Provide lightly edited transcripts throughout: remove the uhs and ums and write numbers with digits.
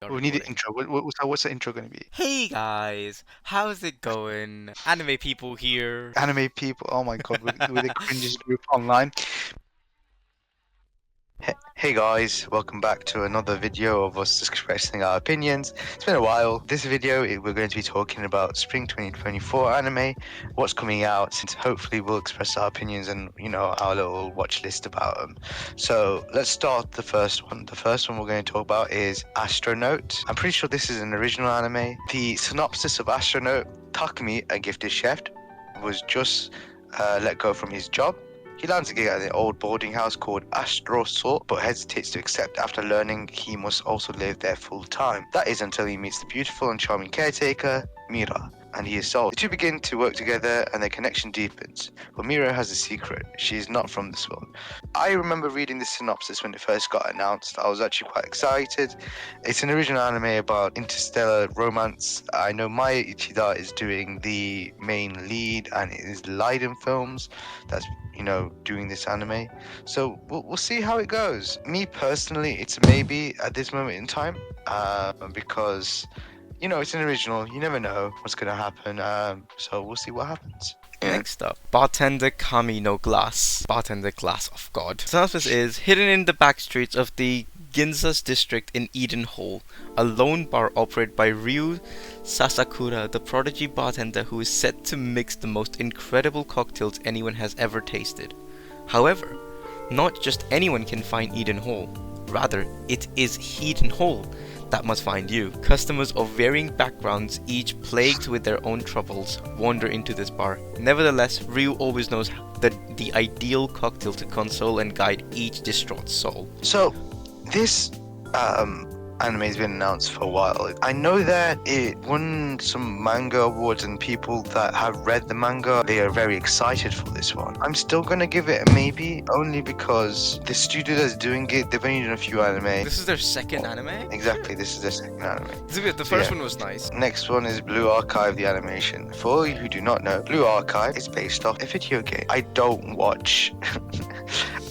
Are We need an recording. intro. What's the intro going to be? Hey guys, how's it going? Anime people here. Anime people. Oh my god, we're the cringiest group online. Hey guys, welcome back to another video of us expressing our opinions. It's been a while. This video, we're going to be talking about Spring 2024 anime, what's coming out, since hopefully we'll express our opinions and, our little watch list about them. So let's start the first one. The first one we're going to talk about is Astro Note. I'm pretty sure this is an original anime. The synopsis of Astro Note: Takumi, a gifted chef, was just let go from his job. He lands a gig at an old boarding house called Astro Note, but hesitates to accept after learning he must also live there full time. That is until he meets the beautiful and charming caretaker, Mira, and he is sold. The two begin to work together and their connection deepens. But Mira has a secret. She is not from this world. I remember reading the synopsis when it first got announced. I was actually quite excited. It's an original anime about interstellar romance. I know Maya Ichida is doing the main lead, and it is Leiden Films that's doing this anime. So we'll see how it goes. Me personally, it's a maybe at this moment in time, because it's an original. You never know what's gonna happen. So we'll see what happens. Yeah. Next up, Bartender Kami no Glass. Bartender Glass of God. Synopsis is hidden in the back streets of the Ginza's district in Eden Hall, a lone bar operated by Ryu Sasakura, the prodigy bartender who is set to mix the most incredible cocktails anyone has ever tasted. However, not just anyone can find Eden Hall. Rather, it is Eden Hall that must find you. Customers of varying backgrounds, each plagued with their own troubles, wander into this bar. Nevertheless, Ryu always knows the ideal cocktail to console and guide each distraught soul. So this anime has been announced for a while. I know that it won some manga awards, and people that have read the manga, they are very excited for this one. I'm still gonna give it a maybe, only because the studio that's doing it, they've only done a few anime. This is their second anime? Exactly, this is their second anime. The first one was nice. Next one is Blue Archive, the animation. For all you who do not know, Blue Archive is based off a video game. I don't watch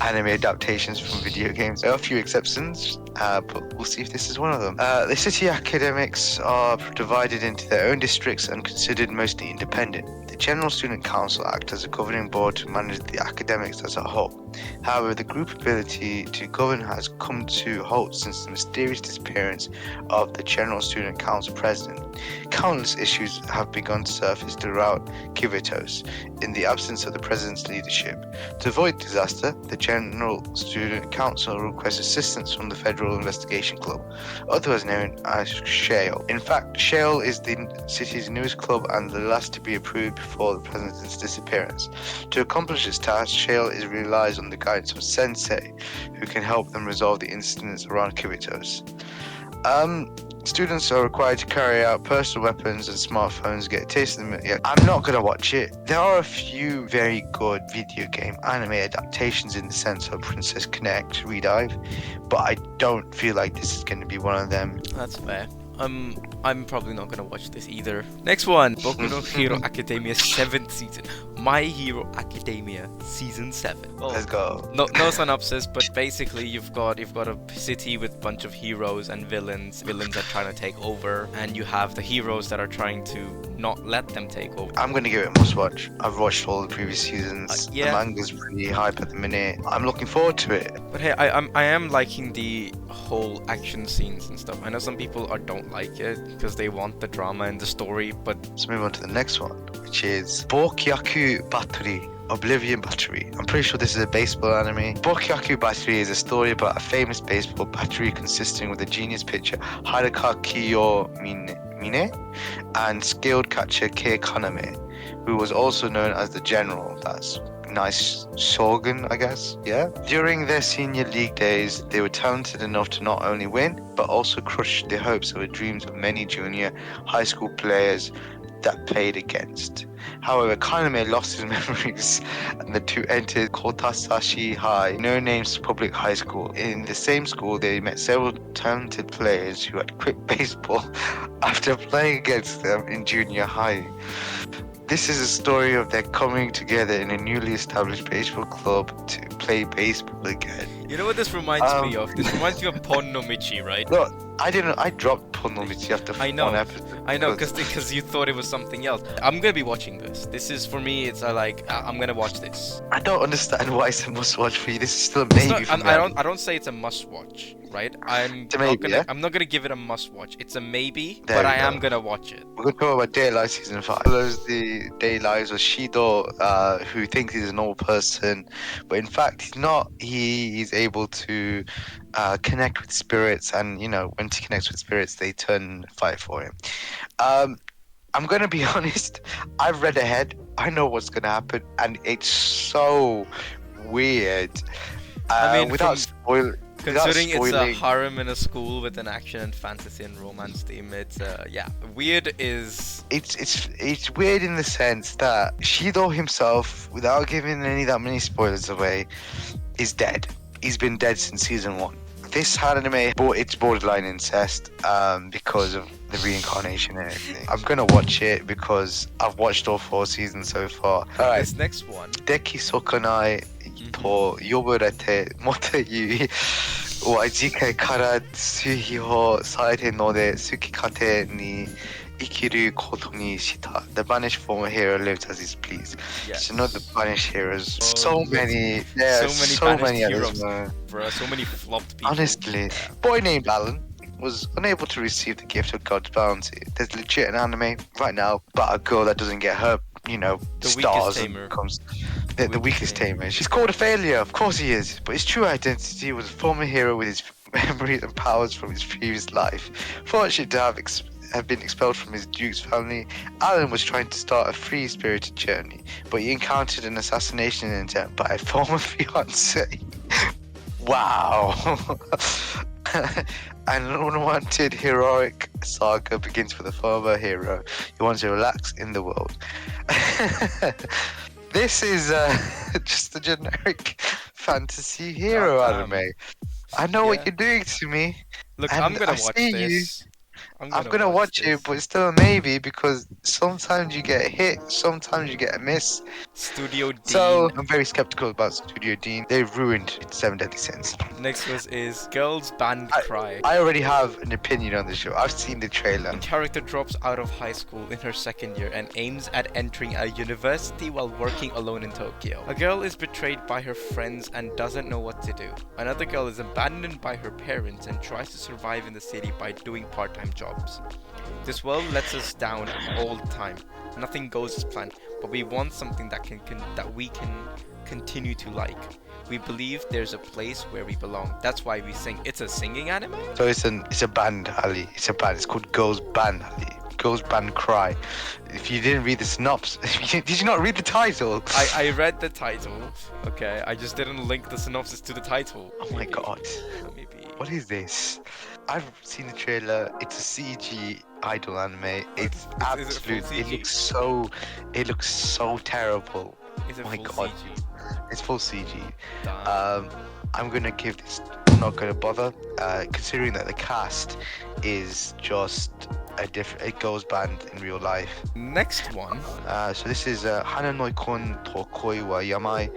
anime adaptations from video games. There are a few exceptions, but we'll see if this is one of them. The city academics are divided into their own districts and considered mostly independent. The General Student Council acts as a governing board to manage the academics as a whole. However, the group ability to govern has come to halt since the mysterious disappearance of the General Student Council president. Countless issues have begun to surface throughout Kivitos in the absence of the president's leadership. To avoid disaster, the General Student Council requests assistance from the Federal Investigation Club, otherwise known as Shale. In fact, Shale is the city's newest club and the last to be approved before the president's disappearance. To accomplish its task, Shale relies on the guidance of Sensei, who can help them resolve the incidents around Kivitos. Students are required to carry out personal weapons and smartphones, get a taste of them. Yeah, I'm not gonna watch it. There are a few very good video game anime adaptations in the sense of Princess Connect, Redive, but I don't feel like this is gonna be one of them. That's fair. I'm probably not gonna watch this either. Next one, Boku no Hero Academia 7th season. My Hero Academia season 7. Well, Let's go. no synopsis, but basically you've got a city with a bunch of heroes and villains. Villains are trying to take over, and you have the heroes that are trying to not let them take over. I'm gonna give it a must watch. I've watched all the previous seasons. Yeah. The manga's pretty hype at the minute. I'm looking forward to it. But hey, I am liking the whole action scenes and stuff. I know some people don't like it because they want the drama and the story, but Let's move on to the next one, which is Wakagaeru Battery. Oblivion Battery. I'm pretty sure this is a baseball anime. Wakagaeru Battery is a story about a famous baseball battery consisting of the genius pitcher Hideki Mine and skilled catcher Kei Kaname, who was also known as the General. That's nice slogan, I guess. Yeah. During their senior league days, they were talented enough to not only win, but also crush the hopes and dreams of many junior high school players that played against. However, Kaname lost his memories and the two entered Kotasashi High, no names public high school. In the same school, they met several talented players who had quit baseball after playing against them in junior high. This is a story of their coming together in a newly established baseball club to play baseball again. you know what this reminds me of? This reminds me of Pon no Michi, right? No, I didn't. I dropped Pornomity after I know. one episode. I know, because you thought it was something else. I'm gonna be watching this. This is for me. It's I'm gonna watch this. I don't understand why it's a must-watch for you. This is still a It's maybe not, for me. I don't say it's a must-watch, right? It's a maybe, yeah? I'm not gonna give it a must-watch. It's a maybe, There but we I am go. gonna watch it. We're going to talk about Day Life Season 5. Follows the day lives of Shido, who thinks he's a normal person, but in fact he's not. He is able to connect with spirits, and you know, when he connects with spirits, they turn and fight for him. I'm going to be honest, I've read ahead. I know what's going to happen, and it's so weird. I mean, without considering it's a spoiling, harem in a school with an action and fantasy and romance theme, it's weird is it's weird in the sense that Shido himself, without giving that many spoilers away, is dead. He's been dead since season 1. This anime, it's borderline incest because of the reincarnation and everything. I'm gonna watch it because I've watched all 4 seasons so far. Alright. this next one. Deki sokanai to yoburete motte yui wa jikai kara tsuhi wo sarete node tsukikate ni ikiru koto ni shita. The banished former hero lives as he's pleased. Yes. You know the banished heroes. Oh, So many. Yeah, so many banished others, heroes. man. Bruh, so many flopped people. Honestly, boy named Alan was unable to receive the gift of God's bounty. There's legit an anime right now about a girl that doesn't get her, you know, The stars weakest and tamer. becomes the weakest tamer. She's called a failure, of course he is, but his true identity was a former hero with his memories and powers from his previous life. Fortunate to have been expelled from his duke's family, Alan was trying to start a free-spirited journey, but he encountered an assassination attempt by a former fiancé. Wow. An unwanted heroic saga begins with a former hero who wants to relax in the world. This is just a generic fantasy hero anime. I know what you're doing to me. Look, and I'm gonna I watch see this. I'm gonna watch it, but it's still a maybe because sometimes you get a hit, sometimes you get a miss. Studio Dean. So I'm very skeptical about Studio Dean. They've ruined 7 Deadly Sins. Next is Girls Band Cry. I already have an opinion on the show. I've seen the trailer. The character drops out of high school in her second year and aims at entering a university while working alone in Tokyo. A girl is betrayed by her friends and doesn't know what to do. Another girl is abandoned by her parents and tries to survive in the city by doing part-time jobs. This world lets us down all the time. Nothing goes as planned, but we want something that we can continue to like. We believe there's a place where we belong. That's why we sing. It's a singing anime? So it's a band, Ali. It's a band. It's called Girls Band, Ali. Girls Band Cry. If you didn't read the synopsis, did you not read the title? I read the title. Okay, I just didn't link the synopsis to the title. Oh my god. Maybe. What is this? I've seen the trailer. It's a CG idol anime. It's absolute. It looks so terrible. Is it Oh my full god. CG? It's full CG. Damn. I'm gonna give this. I'm not gonna bother, considering that the cast is just a girls band in real life. Next one. So this is Hananoi Kon to Koi wa Yamai,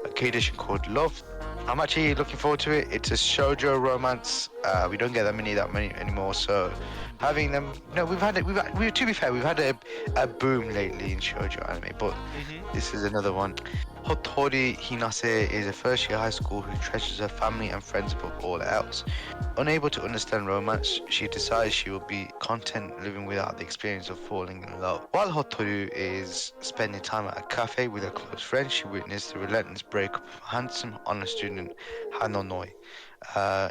a K-edition called Love. I'm actually looking forward to it. It's a shoujo romance. We don't get that many anymore, so having them, no, to be fair, we've had a boom lately in shoujo anime, but this is another one. Hotori Hinase is a first-year high school who treasures her family and friends above all else. Unable to understand romance, she decides she will be content living without the experience of falling in love. While Hotoru is spending time at a cafe with her close friend, she witnessed the relentless breakup of handsome, honest student Hanonoi.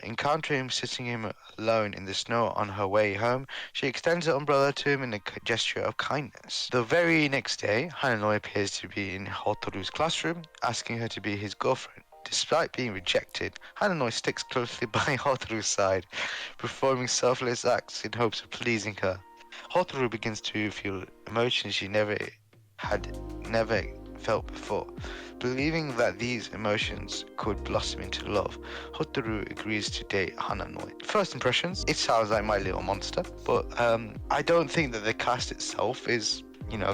Encountering him sitting him alone in the snow on her way home, she extends her umbrella to him in a gesture of kindness. The very next day, Hananoi appears to be in Hotoru's classroom, asking her to be his girlfriend. Despite being rejected, Hananoi sticks closely by Hotoru's side, performing selfless acts in hopes of pleasing her. Hotoru begins to feel emotions she never felt before. Believing that these emotions could blossom into love, Hotoru agrees to date Hananoi. First impressions, it sounds like My Little Monster, but I don't think that the cast itself is,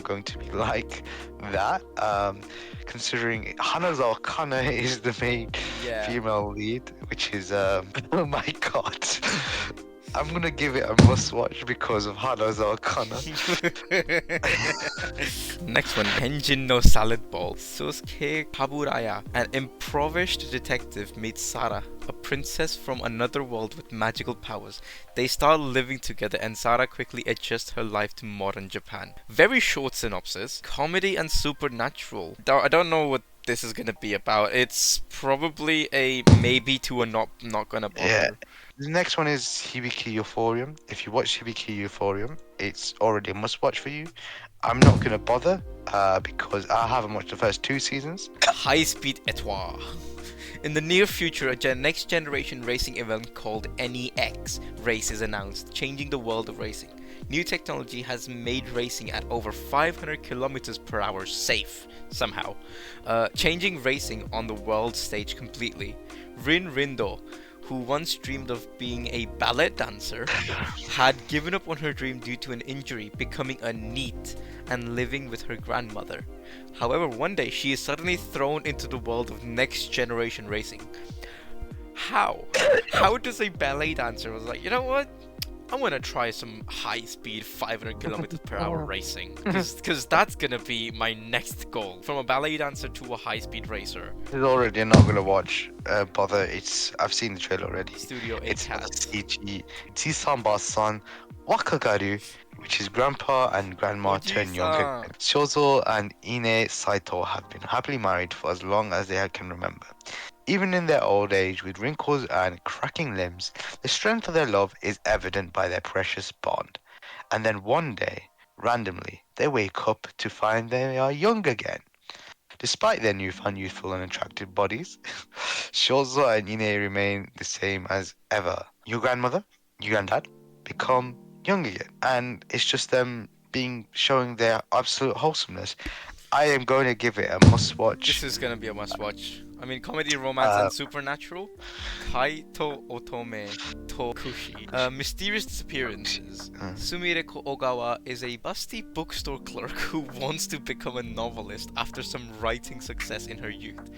going to be like that. Considering Hanazawa Kana is the main female lead, which is oh my god. I'm gonna give it a must watch because of Hanazawa Kana. Next one, Henjin no Salad Ball. Sosuke Kaburaya, an impoverished detective, meets Sara, a princess from another world with magical powers. They start living together and Sara quickly adjusts her life to modern Japan. Very short synopsis. Comedy and supernatural. I don't know what this is gonna be about. It's probably a maybe to a not gonna bother. Yeah. The next one is Hibike Euphonium. If you watch Hibike Euphonium, it's already a must watch for you. I'm not gonna bother because I haven't watched the first 2 seasons. Highspeed Etoile. In the near future, a next generation racing event called NEX Race is announced, changing the world of racing. New technology has made racing at over 500 kilometers per hour safe, somehow, changing racing on the world stage completely. Rin Rindo, who once dreamed of being a ballet dancer, had given up on her dream due to an injury, becoming a NEET and living with her grandmother. However, one day she is suddenly thrown into the world of next generation racing. How? How does a ballet dancer was like, you know what? I'm gonna try some high-speed 500 kilometers per hour racing, because that's gonna be my next goal. From a ballet dancer to a high-speed racer. This is already I'm not gonna watch. Bother. I've seen the trailer already. Studio 8 It's cats. CG. Jisan Baasan, Wakagaeru, which is grandpa and grandma turned younger. Jisan. Shozo and Ine Saito have been happily married for as long as they can remember. Even in their old age, with wrinkles and cracking limbs, the strength of their love is evident by their precious bond. And then one day, randomly, they wake up to find they are young again. Despite their newfound youthful and attractive bodies, Shozo and Ine remain the same as ever. Your grandmother, your granddad, become young again. And it's just them showing their absolute wholesomeness. I am going to give it a must watch. This is gonna be a must watch. I mean, comedy, romance, and supernatural. Kai to Otome to Kushi. Mysterious Disappearances. Sumireko Ogawa is a busty bookstore clerk who wants to become a novelist after some writing success in her youth.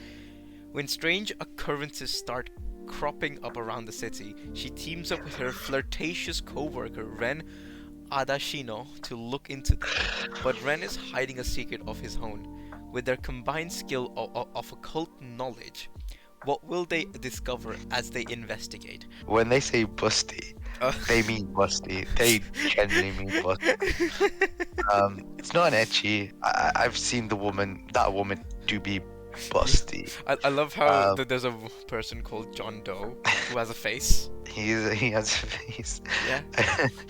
When strange occurrences start cropping up around the city, she teams up with her flirtatious co-worker Ren Adashino to look into them, but Ren is hiding a secret of his own. With their combined skill of occult knowledge, what will they discover as they investigate? When they say busty, they mean busty. They genuinely mean busty. It's not an ecchi. I've seen that woman do be busty. I love how there's a person called John Doe who has a face. He has a face. Yeah.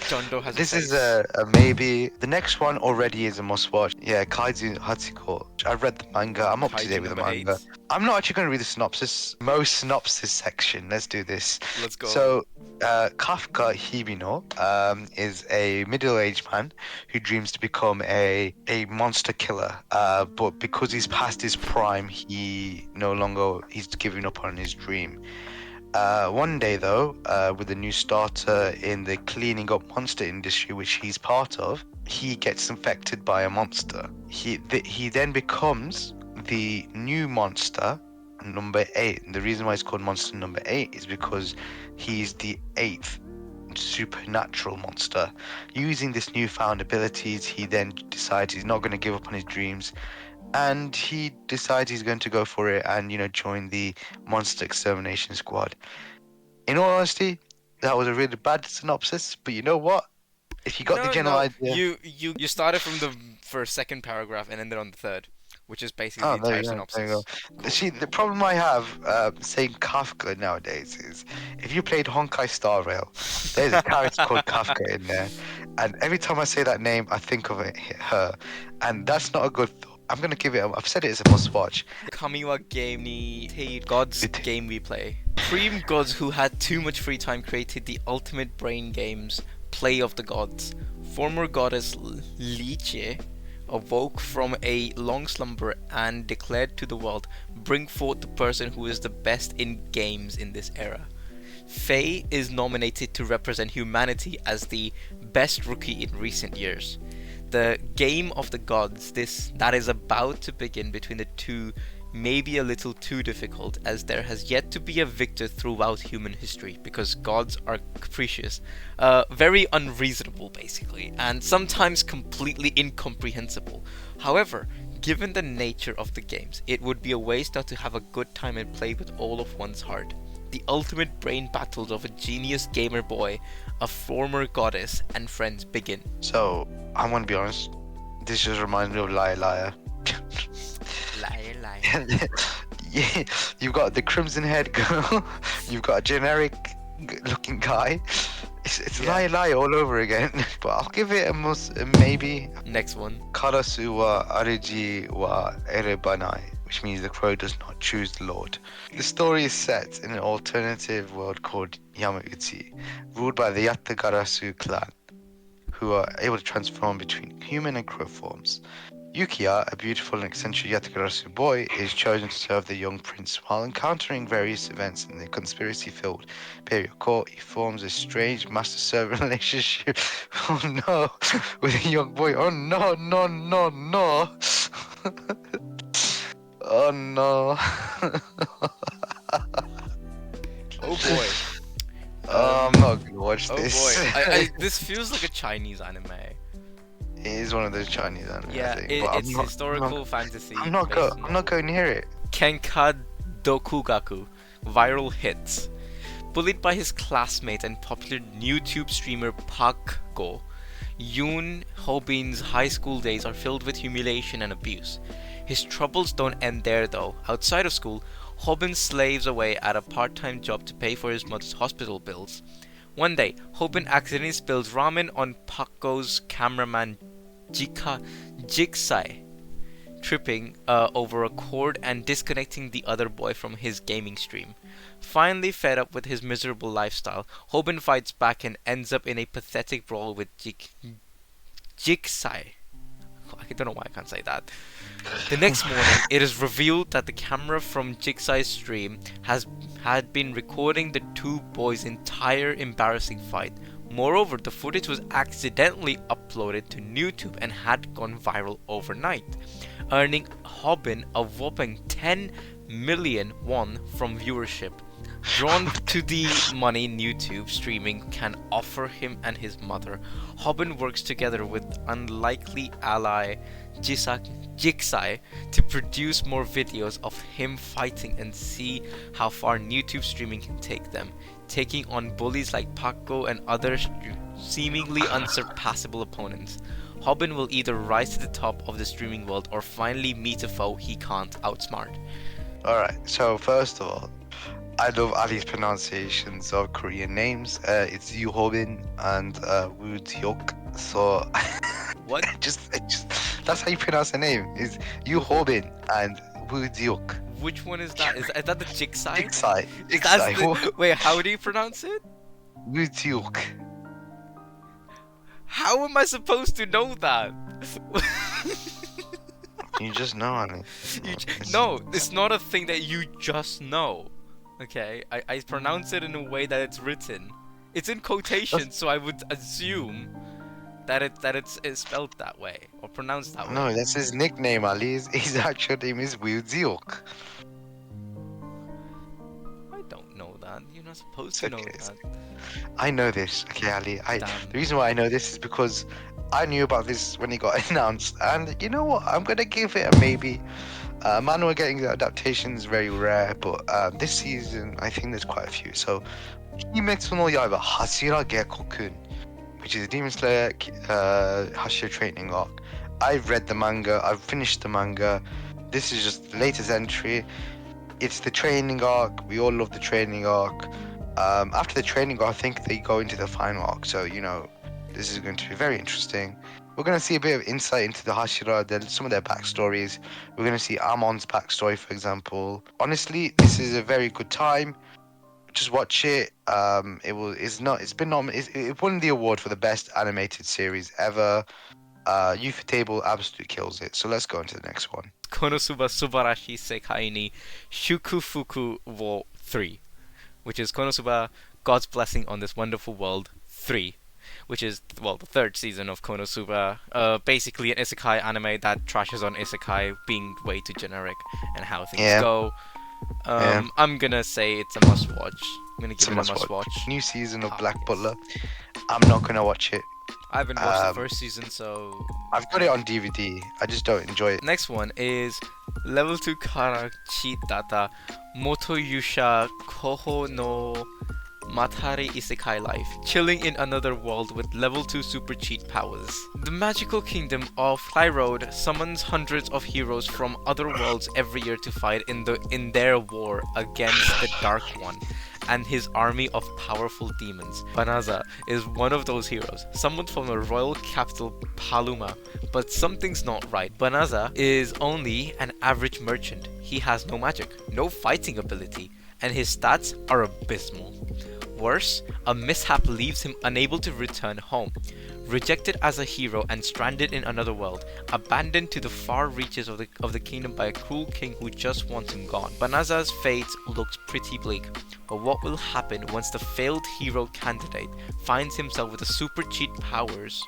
John Doe has This a face. is a maybe. The next one already is a must watch. Yeah, Kaijii Hatsuko. I've read the manga. I'm up to Kaijii date with the number manga. 8. I'm not actually going to read the synopsis. Most synopsis section. Let's do this. Let's go. So, Kafka Hibino is a middle-aged man who dreams to become a monster killer. But because he's past his prime, he's giving up on his dream. One day, though, with a new starter in the cleaning up monster industry, which he's part of, he gets infected by a monster. He then becomes the new monster, number 8. And the reason why it's called monster number 8 is because he's the 8th supernatural monster. Using this newfound abilities, he then decides he's not going to give up on his dreams. And he decides he's going to go for it and, join the monster extermination squad. In all honesty, that was a really bad synopsis, but you know what? If you got the general idea... You started from the second paragraph and ended on the third, which is basically the entire synopsis. There you go. Cool. See, the problem I have saying Kafka nowadays is, if you played Honkai Star Rail, there's a character called Kafka in there, and every time I say that name, I think of her, and that's not a good thought. I'm gonna give it. I've said it as a must watch. Kamiwa game ni gods game we play. Supreme gods who had too much free time created the ultimate brain games, Play of the Gods. Former goddess Liche awoke from a long slumber and declared to the world, "Bring forth the person who is the best in games in this era." Faye is nominated to represent humanity as the best rookie in recent years. The game of the gods that is about to begin between the two may be a little too difficult, as there has yet to be a victor throughout human history, because gods are capricious, very unreasonable basically, and sometimes completely incomprehensible. However, given the nature of the games, it would be a waste not to have a good time and play with all of one's heart. The ultimate brain battles of a genius gamer boy, a former goddess, and friends begin. So, I'm gonna be honest, this just reminds me of Liar Liar. Liar, liar. Yeah, you've got the crimson haired girl, you've got a generic looking guy. It's Yeah. Liar Liar all over again. But I'll give it a maybe. Next one. Karasu wa Aruji wa Erabanai, which means the crow does not choose the Lord. The story is set in an alternative world called Yamauchi, ruled by the Yatta Karasu clan, who are able to transform between human and crow forms. Yukiya, a beautiful and eccentric Yatakarasu boy, is chosen to serve the young prince. While encountering various events in the conspiracy-filled imperial court, he forms a strange master-servant relationship. Oh no, with a young boy. Oh no, no, no, no. Oh no. Oh boy. I'm not gonna watch Oh this. boy. This feels like a Chinese anime. It is one of those Chinese anime. Yeah, I think, but it's historical fantasy. I'm not going near it. Kenka Dokugaku, viral hits. Bullied by his classmate and popular YouTube streamer Pakgo, Yoon Hobin's high school days are filled with humiliation and abuse. His troubles don't end there though. Outside of school, Hobin slaves away at a part-time job to pay for his mother's hospital bills. One day, Hobin accidentally spills ramen on Pakgo's cameraman Jigsai, tripping over a cord and disconnecting the other boy from his gaming stream. Finally fed up with his miserable lifestyle, Hobin fights back and ends up in a pathetic brawl with Jigsai. I don't know why I can't say that. The next morning, it is revealed that the camera from Jigsai's stream had been recording the two boys' entire embarrassing fight. Moreover, the footage was accidentally uploaded to YouTube and had gone viral overnight, earning Hobin a whopping 10 million won from viewership. Drawn to the money YouTube streaming can offer him and his mother, Hobin works together with unlikely ally Jigsai to produce more videos of him fighting and see how far YouTube streaming can take them, taking on bullies like Pakgo and other seemingly unsurpassable opponents. Hobin will either rise to the top of the streaming world or finally meet a foe he can't outsmart. Alright, so first of all, I love Ali's pronunciations of Korean names. It's Yu Hobin and Woo Deok. So What? just that's how you pronounce the name. Is Yu Hobin and Woo Deok. Which one is that? Is that the Jigsai? Jigsai. Wait, how do you pronounce it? Woo Deok. How am I supposed to know that? You just know, Ali. No, it's not a thing that you just know. Okay, I pronounce it in a way that it's written. It's in quotations, so I would assume that it's spelled that way or pronounced that way. No, that's his nickname, Ali. His actual name is Woo Deok. I don't know that. You're not supposed It's to know okay. that. I know this, okay, Ali. Damn. The reason why I know this is because I knew about this when it got announced, and you know what? I'm gonna give it a maybe. Manual getting the adaptation is very rare, but this season I think there's quite a few. So, Kimetsu no Yaiba Hashira Gekokun, which is a Demon Slayer Hashira training arc. I've read the manga. I've finished the manga. This is just the latest entry. It's the training arc. We all love the training arc. After the training arc, I think they go into the final arc. So this is going to be very interesting. We're going to see a bit of insight into the Hashira, some of their backstories. We're going to see Amon's backstory, for example. Honestly, this is a very good time. Just watch it. It won the award for the best animated series ever. Ufotable absolutely kills it. So let's go into the next one. Konosuba Subarashi Sekai ni Shukufuku wo 3, which is Konosuba God's Blessing on This Wonderful World 3, which is, well, the third season of Konosuba. Basically an isekai anime that trashes on isekai being way too generic and how things Yeah. go. Yeah. I'm gonna say it's a must-watch. I'm gonna give it a must-watch. New season of Ah, Black yes. Butler. I'm not gonna watch it. I haven't watched the first season, so... I've got it on DVD. I just don't enjoy it. Next one is Level 2 Kaijii Datta Moto Yusha Koho no Matari Isekai Life, chilling in another world with level 2 super cheat powers. The magical kingdom of Road summons hundreds of heroes from other worlds every year to fight in their war against the Dark One and his army of powerful demons. Banaza is one of those heroes, summoned from the royal capital Paluma, but something's not right. Banaza is only an average merchant. He has no magic, no fighting ability, and his stats are abysmal. Worse, a mishap leaves him unable to return home. Rejected as a hero and stranded in another world, abandoned to the far reaches of the kingdom by a cruel king who just wants him gone. Banaza's fate looks pretty bleak, but what will happen once the failed hero candidate finds himself with super cheat powers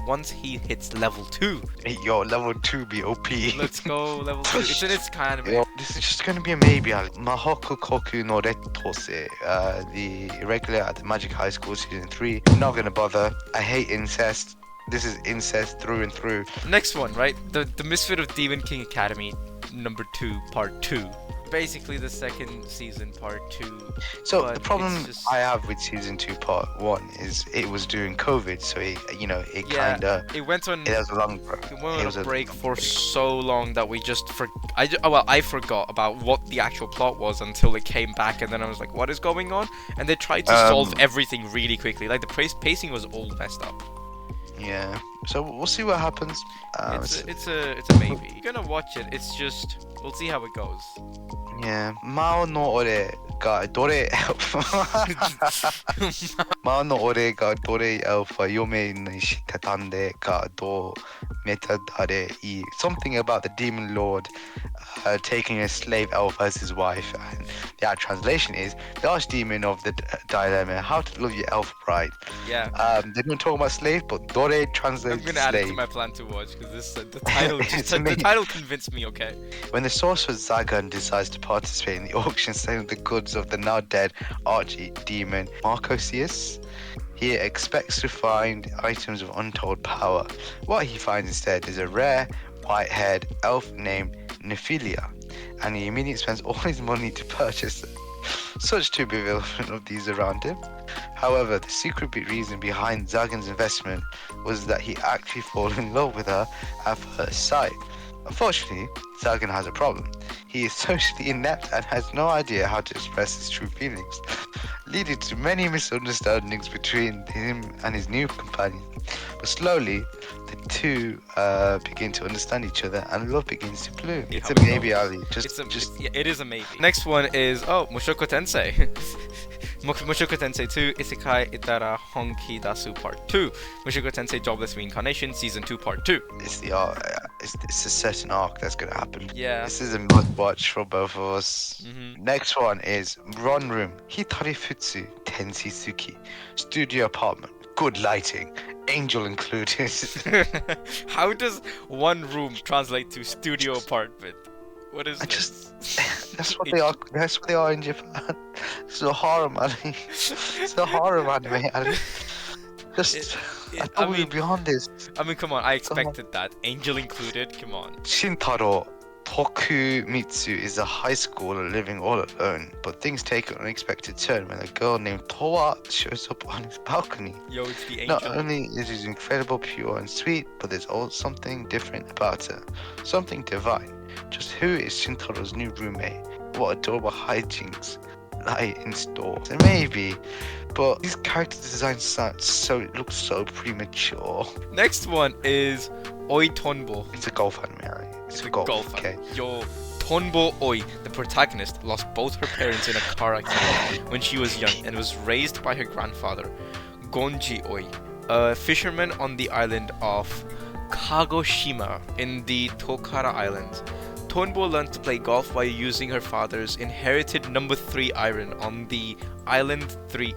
once he hits level 2? Hey, yo, level 2 be OP. Let's go level 2. It's in its kind of... Yo, this is just gonna be a maybe. Mahoku Koku no Retose, the irregular at the Magic High School season 3. Not gonna bother. I hate incest. This is incest through and through. Next one, right? The Misfit of Demon King Academy, number 2, part 2. Basically the second season, part 2. So but the problem it's just... I have with season 2, part 1 is it was during COVID, so it Yeah, kinda. it went on. It was a long break. It went on a break for so long that we just I forgot about what the actual plot was until it came back, and then I was like, what is going on? And they tried to solve everything really quickly. Like the pacing was all messed up. Yeah. So we'll see what happens. It's a maybe. You're gonna watch it. It's just we'll see how it goes. Yeah. Mao no ore ga dore Mao no ore ga dore alpha yome ni shitatande ga do metadare I. Something about the demon lord taking a slave elf as his wife, and the actual translation is the archdemon of the dilemma, how to love your elf bride. Yeah. They don't talk about slave, but dore translates I'm gonna add it to slave. my plan to watch because this the title the title convinced me. Okay. When the sorcerer Zagan decides to participate in the auction selling the goods of the now dead archdemon Marcosius, he expects to find items of untold power. What he finds instead is a rare, white-haired elf named Nephilia, and he immediately spends all his money to purchase them. Such to bewilderment of these around him. However, the secret reason behind Zagan's investment was that he actually fallen in love with her at first sight. Unfortunately, Zagan has a problem. He is socially inept and has no idea how to express his true feelings, leading to many misunderstandings between him and his new companion. But slowly, the two begin to understand each other and love begins to bloom. It's a maybe, Ali. It is a maybe. Next one is Mushoku Tensei. Mushoku Tensei 2 Isekai Itara Honki Dasu Part 2. Mushoku Tensei Jobless Reincarnation Season 2 Part 2. It's the arc. It's a certain arc that's gonna happen. Yeah. This is a must watch for both of us. Mm-hmm. Next one is Run Room Hitari Futsu Tensisuki Studio Apartment. Good lighting. Angel included. How does one room translate to studio apartment? What is this? That's what they are. That's what they are in Japan. It's a horror, man. It's a horror anime, Ali. I thought we were beyond this. I mean, come on. I expected that. Angel included. Come on. Shintaro Tokumitsu is a high schooler living all alone, but things take an unexpected turn when a girl named Towa shows up on his balcony. Yo, it's the angel. Not only is she incredible, pure and sweet, but there's also something different about her. Something divine. Just who is Shintaro's new roommate? What adorable hijinks lie in store? So maybe, but these character designs look so premature. Next one is Oi Tonbo. It's a golf anime. It's a golf. Okay. Yo, Tonbo Oi, the protagonist, lost both her parents in a car accident when she was young and was raised by her grandfather, Gonji Oi, a fisherman on the island of Kagoshima in the Tokara Islands. Tonbo learned to play golf while using her father's inherited number 3 iron on the Island 3.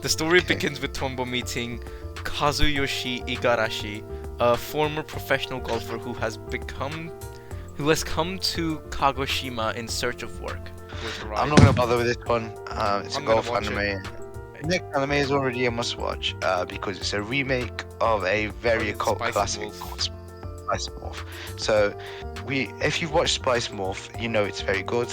The story begins with Tonbo meeting Kazuyoshi Igarashi, a former professional golfer who has come to Kagoshima in search of work. I'm not gonna bother with this one. It's I'm a gonna golf watch anime. Next anime is already a must-watch because it's a remake of a very occult Spice classic Wolf. called Spice Morph. So, if you've watched Spice Morph, you know it's very good.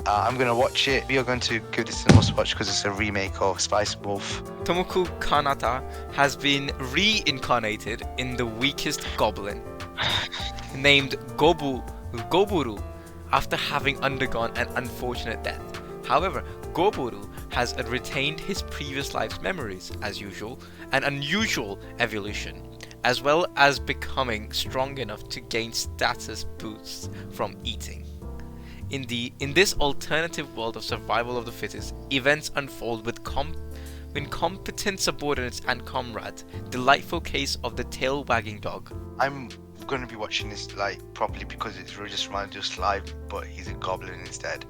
I'm gonna watch it. We are going to give this a must-watch because it's a remake of Spice Morph. Tomoku Kanata has been reincarnated in the weakest goblin, named Goburu, after having undergone an unfortunate death. However, Goburu has retained his previous life's memories, as usual, an unusual evolution, as well as becoming strong enough to gain status boosts from eating. In this alternative world of survival of the fittest, events unfold with incompetent subordinates and comrades. Delightful case of the tail-wagging dog. I'm gonna be watching this like properly because it's just reminds me of Slime, but he's a goblin instead.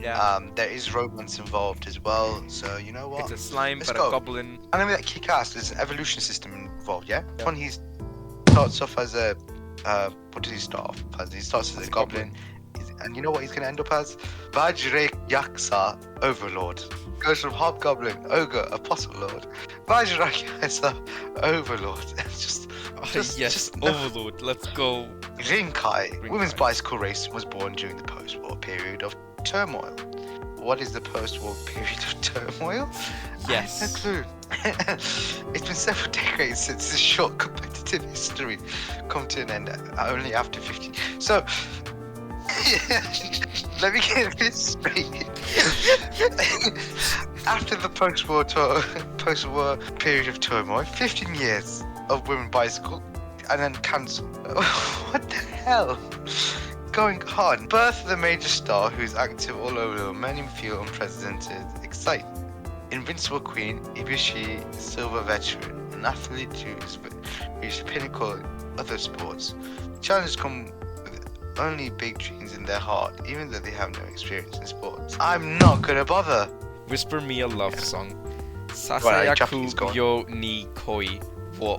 Yeah. There is romance involved as well, so you know what? It's a slime, Let's but go. a goblin. Anime that kick ass. There's an evolution system involved, yeah? One he starts off as a what does he start off as? He starts as a goblin. And you know what he's gonna end up as? Vajre Yaksa Overlord. Goes from Hobgoblin, Ogre, Apostle Lord. Vajra Yaksa Overlord. Yes, Overlord. Let's go. Rinkai, women's bicycle race, was born during the post-war period of turmoil. What is the post-war period of turmoil? Yes. I have no clue. It's been several decades since this short competitive history come to an end, only after 50. So, let me get this straight. After the post-war period of turmoil, 15 years of women bicycle, and then cancel. What the hell going on? Birth of the major star who's active all over the world. Many feel unprecedented, exciting. Invincible Queen, Ibushi, silver veteran, an athlete who's reached the pinnacle in other sports. Challenges come with only big dreams in their heart, even though they have no experience in sports. I'm not gonna bother. Whisper me a love song. Right, Japanese, go Sasayaku on. yo ni koi wo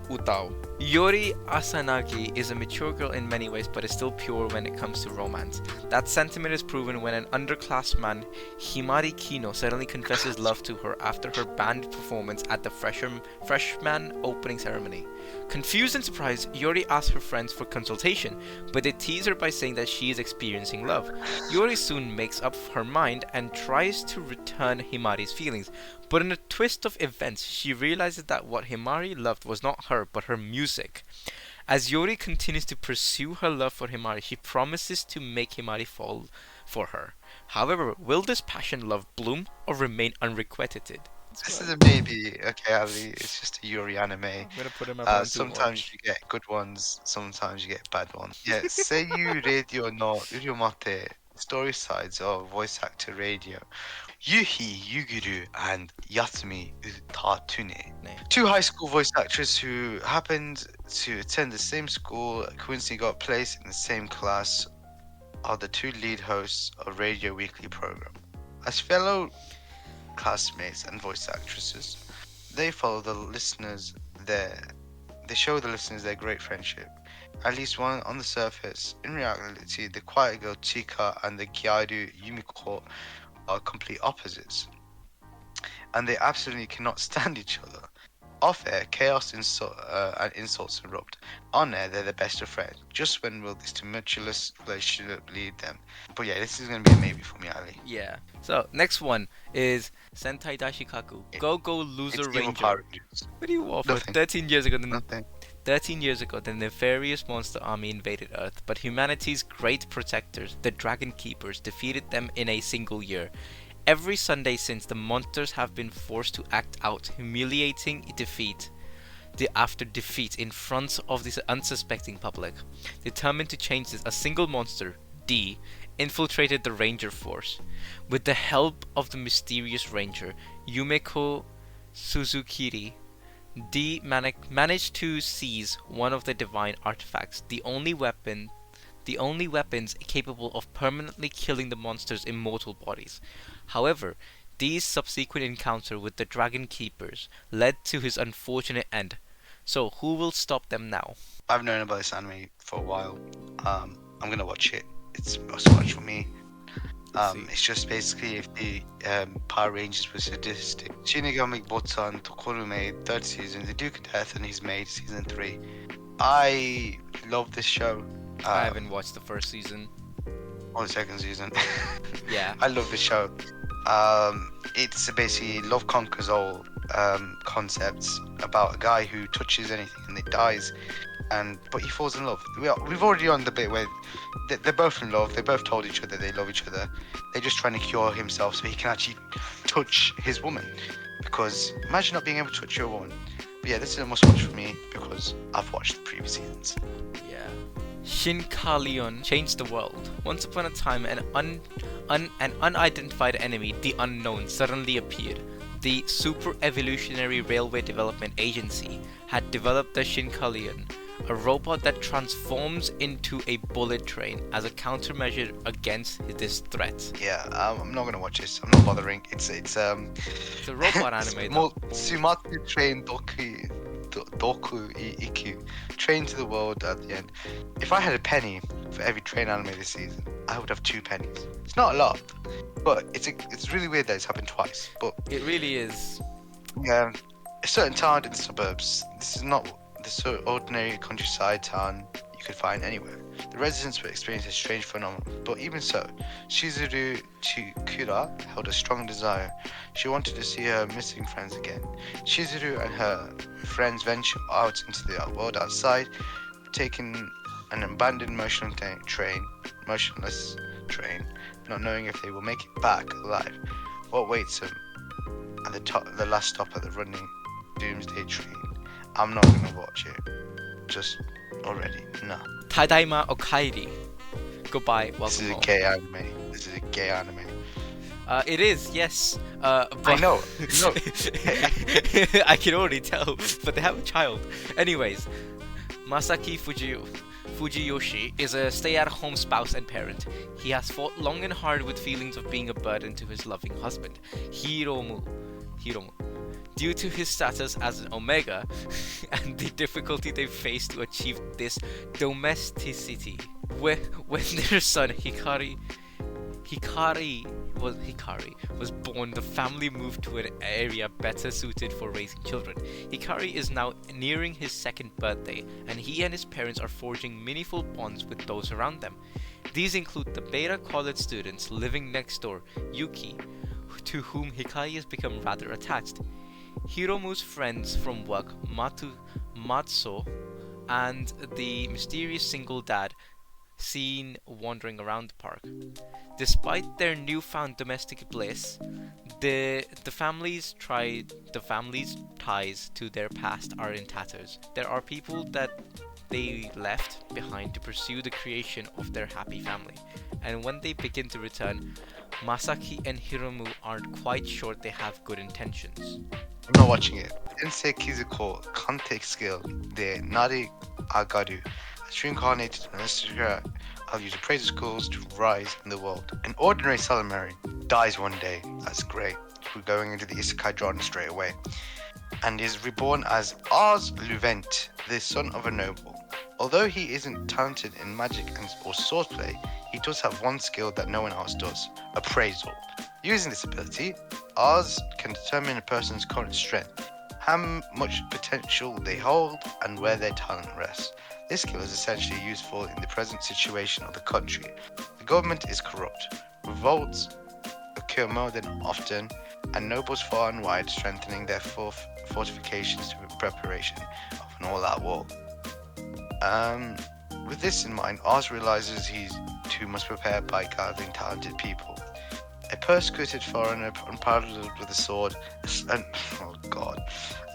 utao. Yori Asanagi is a mature girl in many ways, but is still pure when it comes to romance. That sentiment is proven when an underclass man, Himari Kino, suddenly confesses love to her after her band performance at the freshman opening ceremony. Confused and surprised, Yori asks her friends for consultation, but they tease her by saying that she is experiencing love. Yori soon makes up her mind and tries to return Himari's feelings, but in a twist of events, she realizes that what Himari loved was not her, but her music. As Yori continues to pursue her love for Himari, she promises to make Himari fall for her. However, will this passion love bloom or remain unrequited? This is a maybe. Okay, Ali, it's just a Yuri anime. I'm gonna put him up Sometimes you get good ones, sometimes you get bad ones. Yeah, Seiyu Radio no Urumate, story sides of voice actor radio. Yuhi Yuguru and Yatsumi Utatune. Two high school voice actors who happened to attend the same school, coincidentally got placed in the same class, are the two lead hosts of Radio Weekly program. As fellow classmates and voice actresses, they follow the listeners they show the listeners their great friendship, at least one on the surface. In reality, the quiet girl Chika and the Gyaru Yumiko are complete opposites, and they absolutely cannot stand each other. Off air, chaos and insults erupt. On air, they're the best of friends. Just when will this tumultuous relationship lead them? But yeah, this is going to be a maybe for me, Ali. Yeah. So, next one is Sentai Dashikaku. Go Loser It's Evil Ranger. Power Rangers. What do you offer? Nothing. 13 years ago, Nothing. 13 years ago, the nefarious monster army invaded Earth, but humanity's great protectors, the Dragon Keepers, defeated them in a single year. Every Sunday since, the monsters have been forced to act out humiliating defeat after defeat in front of the unsuspecting public. Determined to change this, a single monster, D, infiltrated the Ranger Force. With the help of the mysterious Ranger, Yumeko Suzukiri, D managed to seize one of the divine artifacts, the only weapon the only weapons capable of permanently killing the monster's immortal bodies. However, these subsequent encounter with the Dragon Keepers led to his unfortunate end. So, who will stop them now? I've known about this anime for a while. I'm gonna watch it. It's a must watch for me. It's just basically if the Power Rangers were sadistic. Shinigami Butler Tokoru made third season, The Duke of Death, and he's made season 3. I love this show. I haven't watched the first season. Or the second season. Yeah. I love the show. It's basically love conquers all concepts about a guy who touches anything and it dies, but he falls in love. We've already on the bit where they're both in love. They both told each other they love each other. They're just trying to cure himself so he can actually touch his woman. Because imagine not being able to touch your woman. But yeah, this is a must watch for me because I've watched the previous seasons. Yeah. Shinkalion changed the world. Once upon a time, an unidentified enemy, the Unknown, suddenly appeared. The Super Evolutionary Railway Development Agency had developed the Shinkalion, a robot that transforms into a bullet train as a countermeasure against this threat. Yeah, I'm not gonna watch this. I'm not bothering. It's a robot anime though. Sumatsu Train Doku Iku. Train to the world at the end. If I had a penny for every train anime this season, I would have 2 pennies. It's not a lot, but it's really weird that it's happened twice. But it really is. Yeah, a certain town in the suburbs. This is not the sort of ordinary countryside town you could find anywhere. The residents would experience a strange phenomenon, but even so, Shizuru Chikura held a strong desire. She wanted to see her missing friends again. Shizuru and her friends venture out into the world outside, taking an abandoned motionless train, not knowing if they will make it back alive. What waits them at the last stop at the running doomsday train? I'm not gonna watch it. Just already, no. Tadaima Okairi. Goodbye, welcome This is home. a gay anime. This is a gay anime. It is, yes. I know. No. I can already tell, but they have a child. Anyways, Masaki Fujiyoshi is a stay-at-home spouse and parent. He has fought long and hard with feelings of being a burden to his loving husband, Hiromu. Due to his status as an Omega and the difficulty they face to achieve this domesticity. When their son Hikari was born, the family moved to an area better suited for raising children. Hikari is now nearing his 2nd birthday, and he and his parents are forging meaningful bonds with those around them. These include the Beta College students living next door, Yuki, to whom Hikari has become rather attached, Hiromu's friends from work, Matsuo, and the mysterious single dad seen wandering around the park. Despite their newfound domestic bliss, the family's ties to their past are in tatters. There are people that they left behind to pursue the creation of their happy family, and when they begin to return, Masaki and Hiromu aren't quite sure they have good intentions. I'm not watching it. Sensei Kizuko context skill de Nari Agaru has reincarnated an Hashira. I'll use appraiser schools to rise in the world. An ordinary Salamari dies one day. That's great. We're going into the Isekai genre straight away. And is reborn as Ars Luvent, the son of a noble. Although he isn't talented in magic or swordplay, he does have one skill that no one else does: appraisal. Using this ability, Ars can determine a person's current strength, how much potential they hold, and where their talent rests. This skill is essentially useful in the present situation of the country. The government is corrupt, revolts occur more than often, and nobles far and wide strengthening their fortifications in preparation of an all-out war. With this in mind, Ars realizes he too must prepare by gathering talented people. A persecuted foreigner unparalleled with a sword, a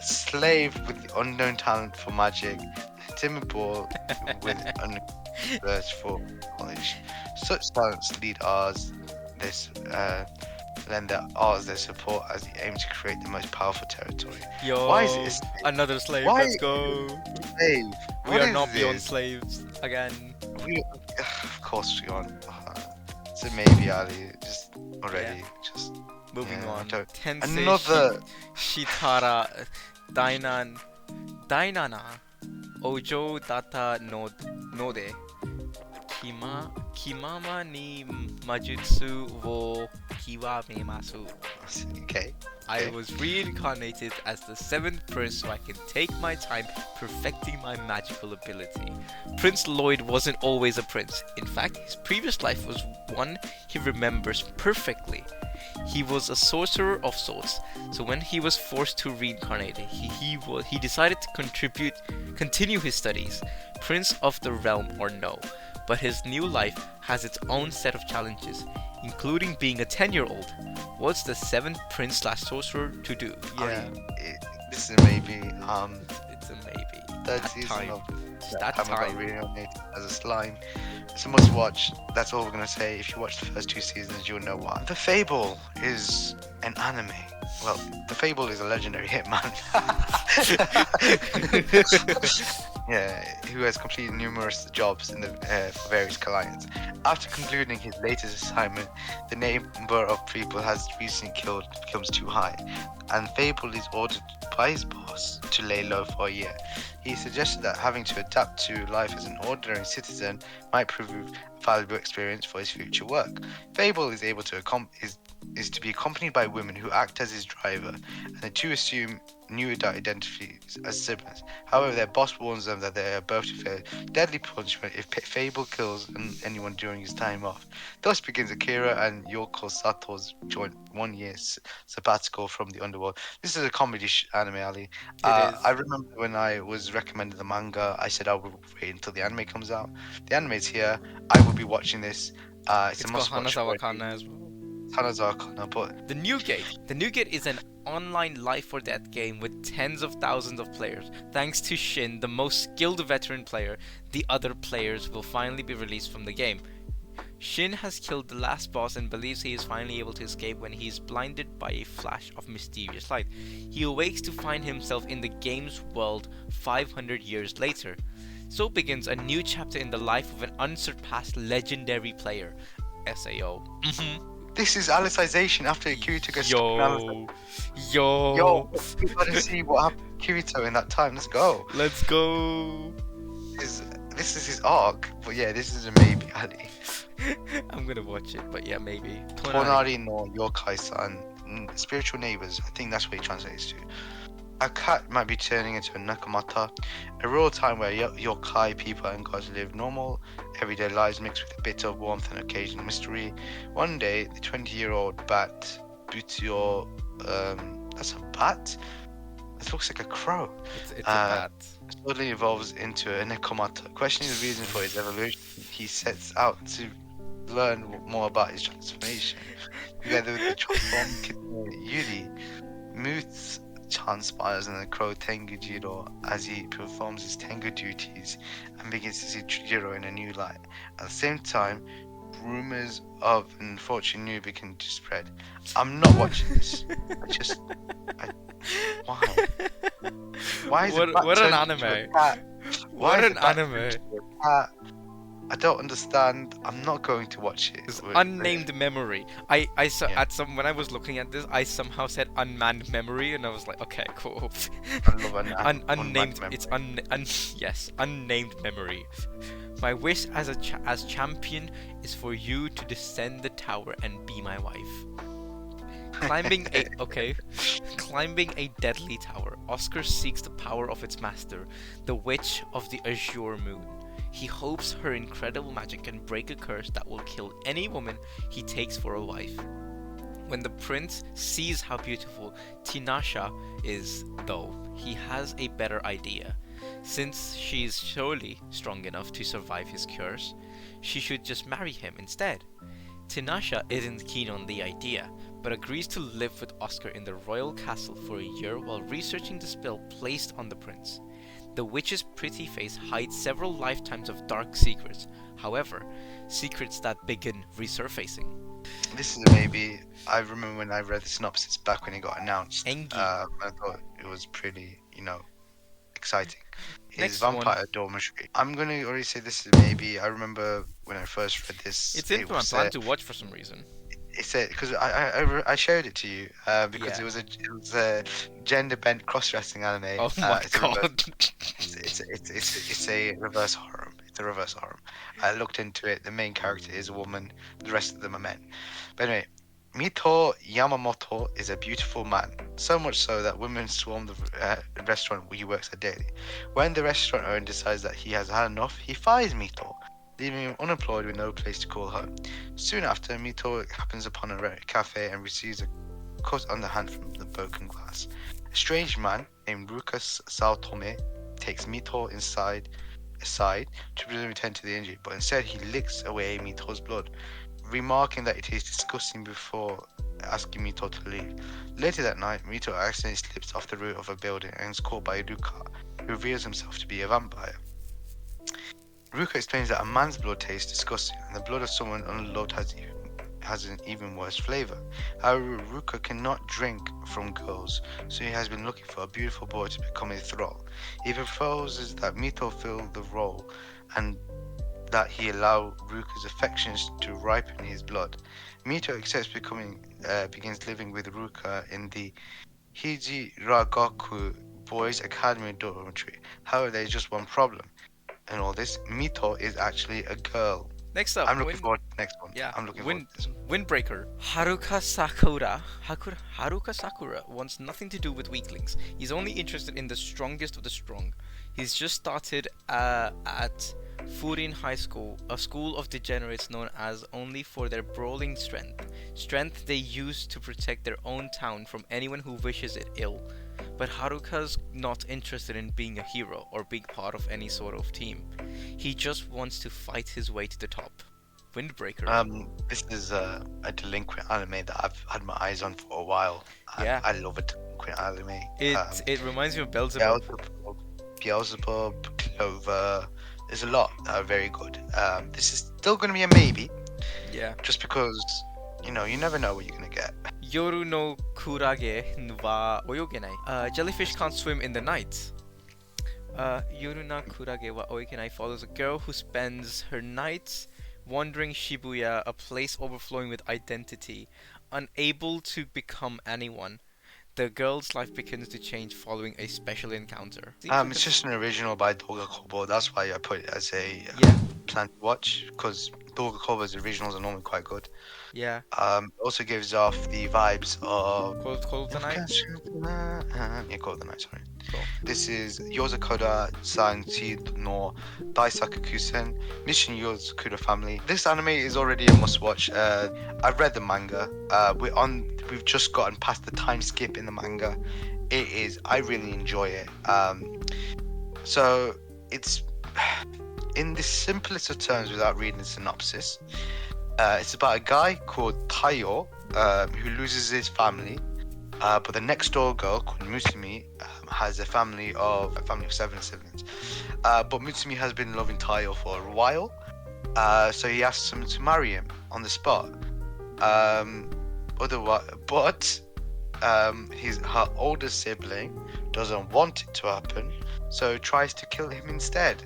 slave with the unknown talent for magic, a timid boy with an thirst for knowledge. Such talents lead Ars lend Ars their support as they aim to create the most powerful territory. Yo, why is it another slave? Why? Let's go. Slave? We are not beyond slaves again. course we on. It's a maybe, Ali. Just already, just Moving yeah, I on. don't- Tensei Another. Shitara Dainana Ouji Datta Node Kimama ni Majutsu wo Kiwamemasu. Okay. I was reincarnated as the 7th prince so I can take my time perfecting my magical ability. Prince Lloyd wasn't always a prince. In fact, his previous life was one he remembers perfectly. He was a sorcerer of sorts, so when he was forced to reincarnate, he decided to continue his studies, prince of the realm or no. But his new life has its own set of challenges, including being a 10-year-old. What's the 7th prince / sorcerer to do? Yeah. This is maybe. It's a maybe. Third That season time. of That Hammer got time. reincarnated as a slime. It's a must watch. That's all we're gonna say. If you watch the first 2 seasons, you'll know why. The Fable is an anime. Well, the Fable is a legendary hitman. Yeah, who has completed numerous jobs in the for various clients. After concluding his latest assignment, the number of people has recently killed becomes too high, and Fable is ordered by his boss to lay low for a year. He suggested that having to adapt to life as an ordinary citizen might prove a valuable experience for his future work. Fable is able to is to be accompanied by women who act as his driver, and the two assume new identities as siblings. However, their boss warns them that they are both to face deadly punishment if Fable kills anyone during his time off. Thus begins Akira and Yoko Sato's joint 1-year sabbatical from the underworld. This is a comedy anime, Ali. It is. I remember when I was recommended the manga, I said I would wait until the anime comes out. The anime's here. I will be watching this. It's a got must watch. Hanazawa Kana as well. Hanazawa Kana, but The New Gate. The New Gate is an online life or death game with tens of thousands of players. Thanks to Shin, the most skilled veteran player, the other players will finally be released from the game. Shin has killed the last boss and believes he is finally able to escape when he is blinded by a flash of mysterious light. He awakes to find himself in the game's world 500 years later. So begins a new chapter in the life of an unsurpassed legendary player. SAO. this is Alicization after Kirito gets stuck in Alice. Yo, We gotta see what happened to Kirito in that time. Let's go. let's go. This is his arc, but yeah, this is a maybe, Ali. I'm gonna watch it, but yeah, maybe. Tonari no Youkai-san, spiritual neighbors. I think that's what it translates to. A cat might be turning into a nakamata, a real time where yokai people and gods live normal, everyday lives mixed with a bit of warmth and occasional mystery. One day, the 20-year-old bat, Butio, that's a bat? It looks like a crow. It's a bat. Slowly evolves into a nakamata. Questioning the reason for his evolution, he sets out to learn more about his transformation. Together with the transformed kitten Yuri, Muth transpires in the crow Tengu Jiro as he performs his Tengu duties and begins to see Jiro in a new light. At the same time, rumors of an unfortunate new begin to spread. I'm not watching this. Why? Why is it What an anime? What an anime? I don't understand. I'm not going to watch it. It's Unnamed Memory. I saw Yeah. when I was looking at this, I somehow said Unmanned Memory, and I was like, okay, cool. I love Unnamed. memory. It's yes, Unnamed Memory. My wish as champion is for you to descend the tower and be my wife. Climbing a deadly tower, Oscar seeks the power of its master, the Witch of the Azure Moon. He hopes her incredible magic can break a curse that will kill any woman he takes for a wife. When the prince sees how beautiful Tinasha is, though, he has a better idea. Since she is surely strong enough to survive his curse, she should just marry him instead. Tinasha isn't keen on the idea, but agrees to live with Oscar in the royal castle for a year while researching the spell placed on the prince. The witch's pretty face hides several lifetimes of dark secrets, however, secrets that begin resurfacing. This is maybe. I remember when I read the synopsis back when it got announced. Engi. I thought it was pretty, exciting. Is Next one. Vampire Dormitory. I'm gonna already say this is maybe. I remember when I first read this. It's in It my was plan to watch for some reason. it said because I showed it to you because Yeah. it was a gender bent cross dressing anime. Oh my It's a reverse, god. it's a reverse harem. It's a reverse harem. I looked into it. The main character is a woman. The rest of them are men. But anyway, Mito Yamamoto is a beautiful man. So much so that women swarm the restaurant where he works at daily. When the restaurant owner decides that he has had enough, he fires Mito, leaving him unemployed with no place to call home. Soon after, Mito happens upon a cafe and receives a cut on the hand from the broken glass. A strange man named Rukas Saotome takes Mito aside to presumably tend to the injury, but instead he licks away Mito's blood, remarking that it tastes disgusting before asking Mito to leave. Later that night, Mito accidentally slips off the roof of a building and is caught by Ruka, who reveals himself to be a vampire. Ruka explains that a man's blood tastes disgusting, and the blood of someone unloved has an even worse flavor. However, Ruka cannot drink from girls, so he has been looking for a beautiful boy to become a thrall. He proposes that Mito fill the role, and that he allow Ruka's affections to ripen his blood. Mito accepts begins living with Ruka in the Hijiragaku Boys Academy dormitory. However, there is just one problem. In all this, Mito is actually a girl. Next up, I'm looking forward to the next one. Yeah, I'm looking forward to this one. Windbreaker. Haruka Sakura wants nothing to do with weaklings. He's only interested in the strongest of the strong. He's just started at Furin High School, a school of degenerates known as only for their brawling strength they use to protect their own town from anyone who wishes it ill. But Haruka's not interested in being a hero or being part of any sort of team. He just wants to fight his way to the top. Windbreaker. This is a delinquent anime that I've had my eyes on for a while. Yeah. I love a delinquent anime. It reminds me of Beelzebub. Beelzebub, Clover. There's a lot that are very good. This is still going to be a maybe. Yeah. Just because, you never know what you're going to get. Yoru no kurage wa oyogenai. Jellyfish can't swim in the night. Yoru no kurage wa oyogenai follows a girl who spends her nights wandering Shibuya, a place overflowing with identity, unable to become anyone. The girl's life begins to change following a special encounter. It's just an original by Doga Kobo. That's why I put it as a plan to watch, because Doga Kobo's originals are normally quite good. Yeah. Also gives off the vibes of Cold the Night? Yeah, Cold the Night, sorry. Cool. This is Yozakoda Sanchi no Daisakukusen, Mission Yozakura Family. This anime is already a must watch. I've read the manga. We've just gotten past the time skip in the manga. I really enjoy it. So it's in the simplest of terms without reading the synopsis. It's about a guy called Taiyo who loses his family, but the next door girl called Mutsumi has a family of 7 siblings. But Mutsumi has been loving Taiyo for a while, so he asks him to marry him on the spot. Her older sibling doesn't want it to happen, so tries to kill him instead.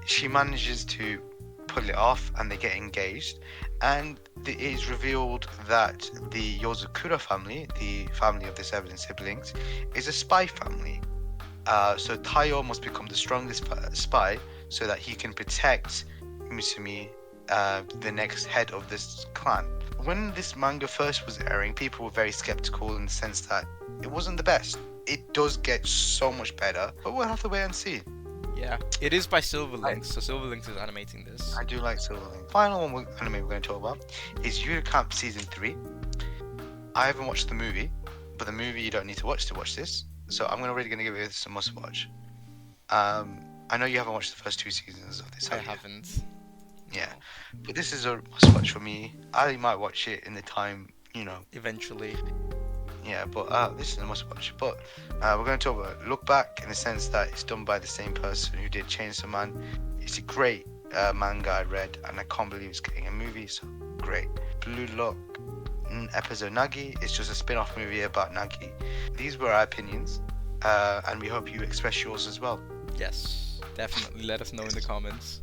She manages to pull it off and they get engaged, and it is revealed that the Yozakura family, the family of the 7 siblings, is a spy family. So Taiyo must become the strongest spy so that he can protect Mutsumi, the next head of this clan. When this manga first was airing, people were very skeptical in the sense that it wasn't the best. It does get so much better, but we'll have to wait and see. Yeah, it is by Silverlinks, so Silverlinks is animating this. I do like Silverlink. Final anime we're going to talk about is Yuru Camp Season 3. I haven't watched the movie, but the movie you don't need to watch this, so I'm really going to give it a must watch. I know you haven't watched the first 2 seasons of this. I haven't. Yeah, but this is a must watch for me. I might watch it in the time, Eventually. Yeah, but this is a must watch. But we're going to talk about Look Back in the sense that it's done by the same person who did Chainsaw Man. It's a great manga I read, and I can't believe it's getting a movie, so great. Blue Lock episode Nagi is just a spin-off movie about Nagi. These were our opinions. and we hope you express yours as well. Yes, definitely let us know in the comments.